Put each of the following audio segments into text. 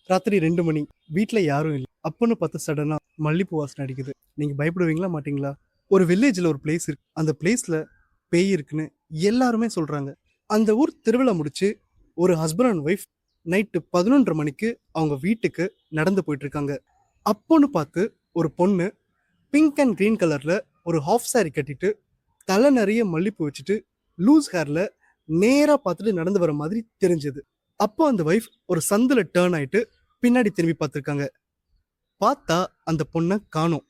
ராத்திரி 2 மணி. வீட்ல யாரும் இல்ல. அப்பன்னு பார்த்து சடனா மல்லிப்பூ வாசனை அடிக்குது. நீங்க பயப்படுவீங்களா? மாட்டீங்களா? ஒரு வில்லேஜ்ல ஒரு பிளேஸ் இருக்கு. அந்த பிளேஸ்ல பேய் இருக்குன்னு எல்லாருமே சொல்றாங்க. அந்த ஊர் திருவிழா முடிச்சு ஒரு ஹஸ்பண்ட் அண்ட் ஒய்ஃப் நைட்டு 11:30 மணிக்கு அவங்க வீட்டுக்கு நடந்து போயிட்டு இருக்காங்க. அப்போன்னு பார்த்து ஒரு பொண்ணு பிங்க் அண்ட் கிரீன் கலர்ல ஒரு ஹாஃப் சாரி கட்டிட்டு தலை நிறைய மல்லிப்பூ வச்சுட்டு லூஸ் ஹேர்ல நேரா பார்த்துட்டு நடந்து வர மாதிரி தெரிஞ்சது. அப்போ அந்த வைஃப் ஒரு சந்துல டேர்ன் ஆயிட்டு பின்னாடி திரும்பி பார்த்துருக்காங்க. பார்த்தா அந்த பொண்ணை காணோம்.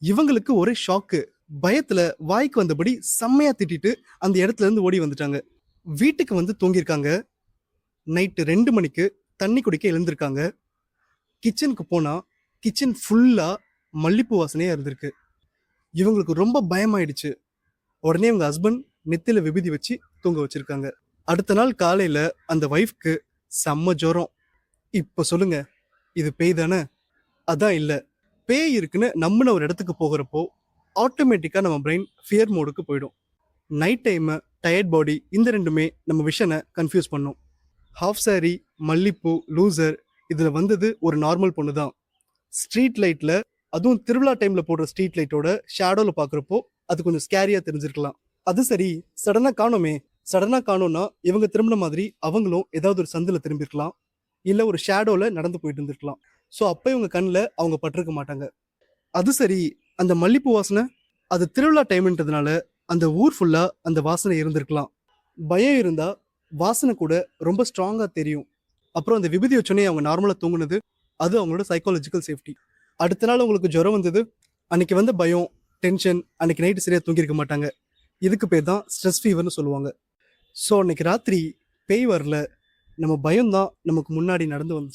இவங்களுக்கு ஒரே ஷாக்கு. பயத்துல வாய்க்கு வந்தபடி செம்மையா திட்டிட்டு அந்த இடத்துல இருந்து ஓடி வந்துட்டாங்க. வீட்டுக்கு வந்து தூங்கியிருக்காங்க. நைட்டு 2 மணிக்கு தண்ணி குடிக்க எழுந்திருக்காங்க. கிச்சனுக்கு போனா கிச்சன் ஃபுல்லா மல்லிப்பூ வாசனையா இருந்திருக்கு. இவங்களுக்கு ரொம்ப பயமாயிடுச்சு. உடனே அவங்க ஹஸ்பண்ட் நெத்தில விபூதி வச்சு தூங்க வச்சிருக்காங்க. அடுத்த நாள் காலையில அந்த வைஃப்க்கு செம்ம ஜுரம். இப்ப சொல்லுங்க, இது பேய் தானே? அதான் இல்ல. பேய் இருக்குன்னு நம்பின ஒரு இடத்துக்கு போகிறப்போ ஆட்டோமேட்டிக்கா நம்ம பிரெயின் ஃபியர் மோடுக்கு போயிடும். நைட் டைம் டயர்ட் பாடி இந்த ரெண்டுமே நம்ம விஷனை கன்ஃபியூஸ் பண்ணும். ஹாஃப் சாரி, மல்லிப்பூ, லூசர் இதுல வந்தது ஒரு நார்மல் பொண்ணு தான். ஸ்ட்ரீட் லைட்ல, அதுவும் திருவிழா டைம்ல போடுற ஸ்ட்ரீட் லைட்டோட ஷேடோல பாக்குறப்போ அது கொஞ்சம் ஸ்கேரியா தெரிஞ்சிருக்கலாம். அது சரி, சடனா காணோமே. சடனா காணோம்னா இவங்க திரும்பின மாதிரி அவங்களும் ஏதாவது ஒரு சந்துல திரும்பிருக்கலாம், இல்ல ஒரு ஷேடோல நடந்து போயிட்டு இருந்திருக்கலாம். ஸோ அப்ப இவங்க கண்ணில் அவங்க பட்டிருக்க மாட்டாங்க. அது சரி, அந்த மல்லிப்பூ வாசனை அது திருவிழா டைம்ன்றதுனால அந்த ஊர் ஃபுல்லா அந்த வாசனை இருந்திருக்கலாம். பயம் இருந்தா வாசனை கூட ரொம்ப ஸ்ட்ராங்கா தெரியும். அப்புறம் அந்த விபூதி வச்சோடனே அவங்க நார்மலா தூங்குனது அது அவங்களோட சைக்காலஜிக்கல் சேஃப்டி. அடுத்த நாள் உங்களுக்கு ஜுரம் வந்தது, அன்னைக்கு வந்த பயம், டென்ஷன், அன்னைக்கு நைட்டு சரியா தூங்கியிருக்க மாட்டாங்க. இதுக்கு பேர் தான் ஸ்ட்ரெஸ் ஃபீவர்னு சொல்லுவாங்க. ஸோ அன்னைக்கு ராத்திரி பேய் வரல, நம்ம பயம் தான் நமக்கு முன்னாடி நடந்து வந்துச்சு.